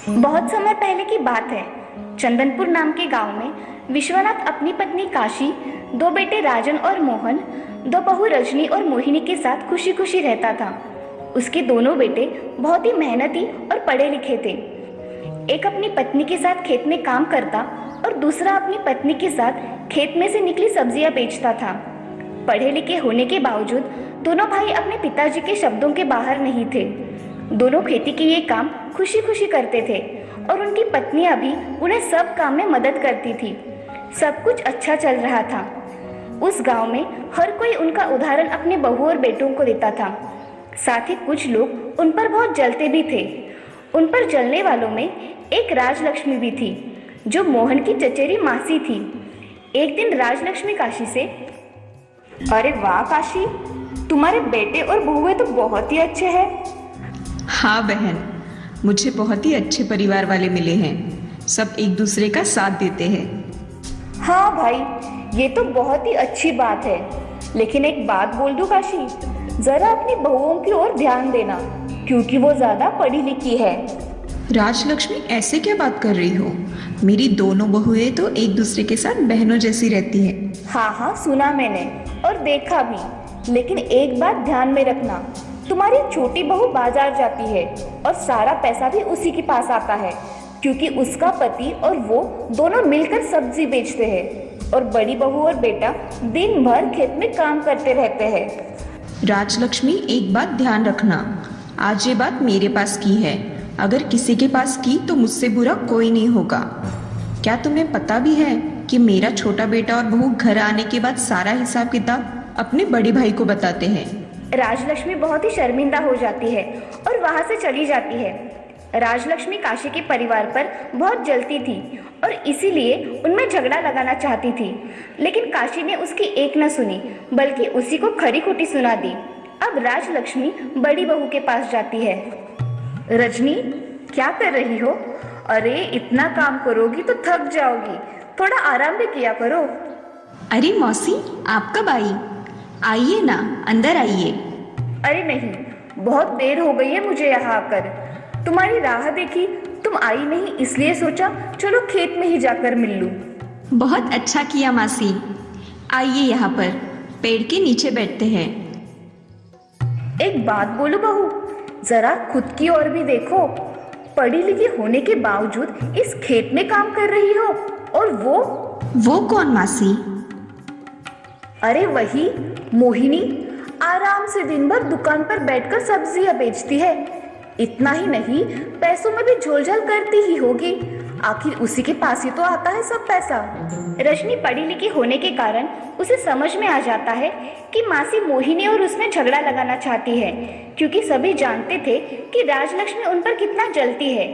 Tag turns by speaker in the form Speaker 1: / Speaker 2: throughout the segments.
Speaker 1: बहुत समय पहले की बात है। चंदनपुर नाम के गांव में विश्वनाथ अपनी पत्नी काशी, दो बेटे राजन और मोहन, दो बहू रजनी और मोहिनी के साथ खुशी खुशी रहता था। उसके दोनों बेटे बहुत ही मेहनती और पढ़े लिखे थे। एक अपनी पत्नी के साथ खेत में काम करता और दूसरा अपनी पत्नी के साथ खेत में से निकली सब्जियां बेचता था। पढ़े लिखे होने के बावजूद दोनों भाई अपने पिताजी के शब्दों के बाहर नहीं थे। दोनों खेती के ये काम खुशी खुशी करते थे और उनकी पत्नियां भी उन्हें सब काम में मदद करती थी। सब कुछ अच्छा चल रहा था। उस गांव में हर कोई उनका उदाहरण अपने बहू और बेटों को देता था। साथ ही कुछ लोग उन पर बहुत जलते भी थे। उन पर जलने वालों में एक राजलक्ष्मी भी थी, जो मोहन की चचेरी मासी थी। एक दिन राजलक्ष्मी काशी से, अरे वाह काशी, तुम्हारे बेटे और बहुएं तो बहुत ही अच्छे हैं।
Speaker 2: हाँ बहन, मुझे बहुत ही अच्छे परिवार वाले मिले हैं। सब एक दूसरे का साथ देते हैं।
Speaker 1: हाँ भाई, ये तो बहुत ही अच्छी बात है। लेकिन एक बात बोल दूं काशी, जरा अपनी बहुओं की ओर ध्यान देना, क्योंकि वो ज्यादा पढ़ी लिखी है।
Speaker 2: राजलक्ष्मी, ऐसे क्या बात कर रही हो? मेरी दोनों बहुएं तो एक दूसरे के साथ बहनों जैसी रहती हैं।
Speaker 1: हाँ हाँ, सुना मैंने और देखा भी। लेकिन एक बात ध्यान में रखना, तुम्हारी छोटी बहू बाजार जाती है और सारा पैसा भी उसी के पास आता है, क्योंकि उसका पति और वो दोनों मिलकर सब्जी बेचते हैं और बड़ी बहू और बेटा दिन भर खेत में काम करते रहते हैं।
Speaker 2: राजलक्ष्मी, एक बात ध्यान रखना, आज ये बात मेरे पास की है। अगर किसी के पास की तो मुझसे बुरा कोई नहीं होगा। क्या तुम्हें पता भी है कि मेरा छोटा बेटा और बहू घर आने के बाद सारा हिसाब किताब अपने बड़े भाई को बताते हैं।
Speaker 1: राजलक्ष्मी बहुत ही शर्मिंदा हो जाती है और वहां से चली जाती है। राजलक्ष्मी काशी के परिवार पर बहुत जलती थी और इसीलिए उनमें झगड़ा लगाना चाहती थी। लेकिन काशी ने उसकी एक न सुनी, बल्कि उसी को खरी खोटी सुना दी। अब राजलक्ष्मी बड़ी बहू के पास जाती है। रजनी, क्या कर रही हो? अरे इतना काम करोगी तो थक जाओगी, थोड़ा आराम भी किया करो।
Speaker 2: अरे मौसी, आप कब आई? आइए ना, अंदर आइए।
Speaker 1: अरे नहीं, बहुत देर हो गई है मुझे यहाँ आकर। तुम्हारी राह देखी, तुम आई नहीं, इसलिए सोचा चलो खेत में ही जाकर मिल लूं।
Speaker 2: बहुत अच्छा किया मासी। आइए यहाँ पर पेड़ के नीचे बैठते हैं।
Speaker 1: एक बात बोलो बहू, जरा खुद की ओर भी देखो। पढ़ी लिखी होने के बावजूद इस खेत में काम कर रही हो, और
Speaker 2: वो कौन मासी?
Speaker 1: अरे वही मोहिनी, आराम से दिन भर दुकान पर बैठकर सब्जियां बेचती है। इतना ही नहीं, पैसों में भी झोलझाल करती ही होगी। आखिर उसी के पास ही तो आता है सब पैसा। रजनी पढ़ी लिखी होने के कारण उसे समझ में आ जाता है कि मासी मोहिनी और उसमें झगड़ा लगाना चाहती है, क्योंकि सभी जानते थे कि राजलक्ष्मी उन पर कितना जलती है।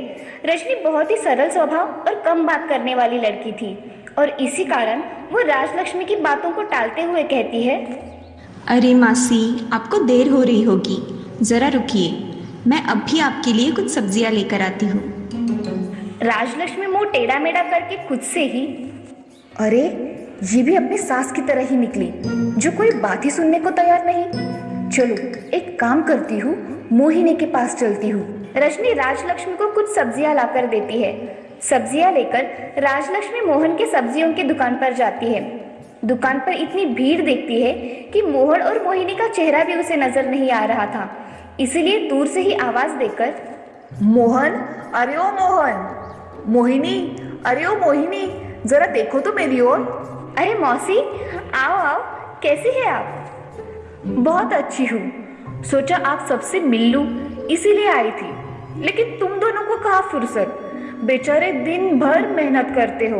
Speaker 1: रजनी बहुत ही सरल स्वभाव और कम बात करने वाली लड़की थी और इसी कारण वो राजलक्ष्मी की बातों को टालते हुए कहती है,
Speaker 2: अरे मासी, आपको देर हो रही होगी, जरा रुकिए, मैं अब भी आपके लिए कुछ सब्जियां लेकर आती हूँ।
Speaker 1: राजलक्ष्मी मुंह टेढ़ा मेढ़ा करके खुद से ही, अरे ये भी अपनी सास की तरह ही निकली, जो कोई बात ही सुनने को तैयार नहीं। चलो एक काम करती हूँ, मोहिनी के पास चलती हूँ। रजनी राजलक्ष्मी को कुछ सब्जियां लाकर देती है। सब्जियां लेकर राजलक्ष्मी मोहन के सब्जियों की दुकान पर जाती है। दुकान पर इतनी भीड़ देखती है कि मोहन और मोहिनी का चेहरा भी उसे नजर नहीं आ रहा था, इसीलिए दूर से ही आवाज देकर, मोहन, अरे ओ मोहन, मोहिनी, अरे ओ मोहिनी, जरा देखो तो मेरी ओर। अरे मौसी, आओ आओ, कैसी है आप? बहुत अच्छी हूँ, सोचा आप सबसे मिल लूं, इसीलिए आई थी। लेकिन तुम दोनों को कहाँ फुर्सत, बेचारे दिन भर मेहनत करते हो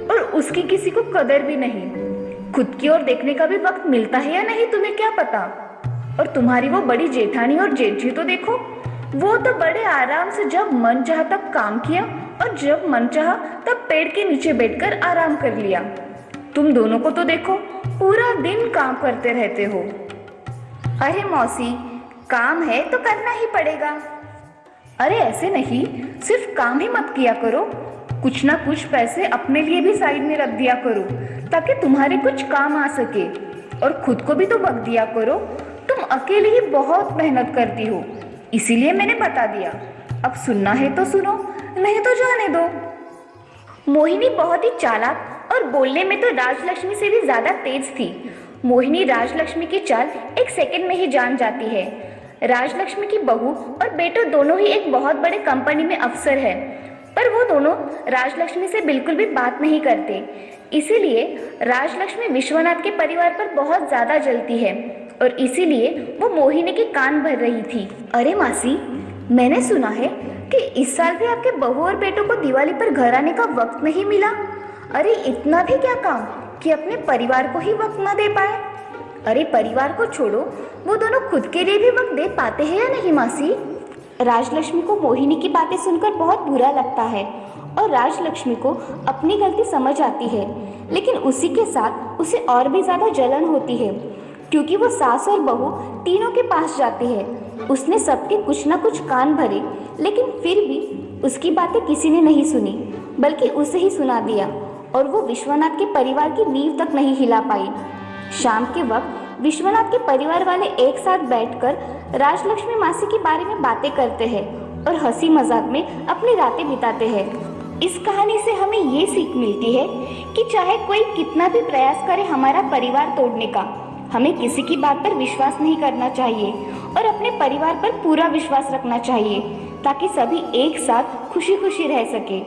Speaker 1: और उसकी किसी को कदर भी नहीं। खुद की ओर देखने का भी वक्त मिलता है या नहीं, तुम्हें क्या पता। और तुम्हारी वो बड़ी जेठानी और जेठी तो देखो, वो तो बड़े आराम से जब मन चाहा तब काम किया और जब मन चाहा तब पेड़ के नीचे बैठकर आराम कर लिया। तुम दोनों को तो देखो, पूरा दिन काम करते रहते हो। अरे मौसी, काम है तो करना ही पड़ेगा। अरे ऐसे नहीं, सिर्फ काम ही मत किया करो, कुछ ना कुछ पैसे अपने लिए भी साइड में रख दिया करो, ताकि तुम्हारे कुछ काम आ सके। और खुद को भी तो वक्त दिया करो, तुम अकेले ही बहुत मेहनत करती हो, इसीलिए मैंने बता दिया। अब सुनना है तो सुनो। नहीं तो जाने दो। मोहिनी बहुत ही चालाक और बोलने में तो राजलक्ष्मी से भी ज्यादा तेज थी। मोहिनी राजलक्ष्मी की चाल एक सेकंड में ही जान जाती है। राजलक्ष्मी की बहू और बेटो दोनों ही एक बहुत बड़े कंपनी में अफसर है, पर वो दोनों राजलक्ष्मी से बिल्कुल भी बात नहीं करते। इसीलिए राजलक्ष्मी विश्वनाथ के परिवार पर बहुत ज्यादा जलती है और इसीलिए वो मोहिनी के कान भर रही थी। अरे मासी, मैंने सुना है कि इस साल भी आपके बहू और बेटों को दिवाली पर घर आने का वक्त नहीं मिला। अरे इतना भी क्या काम कि अपने परिवार को ही वक्त न दे पाए। अरे परिवार को छोड़ो, वो दोनों खुद के लिए भी वक्त दे पाते हैं या नहीं मासी? राजलक्ष्मी को मोहिनी की बातें सुनकर बहुत बुरा लगता है और राजलक्ष्मी को अपनी गलती समझ आती है, लेकिन उसी के साथ उसे और भी ज्यादा जलन होती है क्योंकि वो सास और बहू तीनों के पास जाती है। उसने सबके कुछ ना कुछ कान भरे, लेकिन फिर भी उसकी बातें किसी ने नहीं सुनी, बल्कि उसे ही सुना दिया और वो विश्वनाथ के परिवार की नींव तक नहीं हिला पाई। शाम के वक्त विश्वनाथ के परिवार वाले एक साथ बैठकर राजलक्ष्मी मासी के बारे में बातें करते हैं और हंसी मजाक में अपनी रातें बिताते हैं। इस कहानी से हमें ये सीख मिलती है कि चाहे कोई कितना भी प्रयास करे हमारा परिवार तोड़ने का, हमें किसी की बात पर विश्वास नहीं करना चाहिए और अपने परिवार पर पूरा विश्वास रखना चाहिए ताकि सभी एक साथ खुशी खुशी रह सके।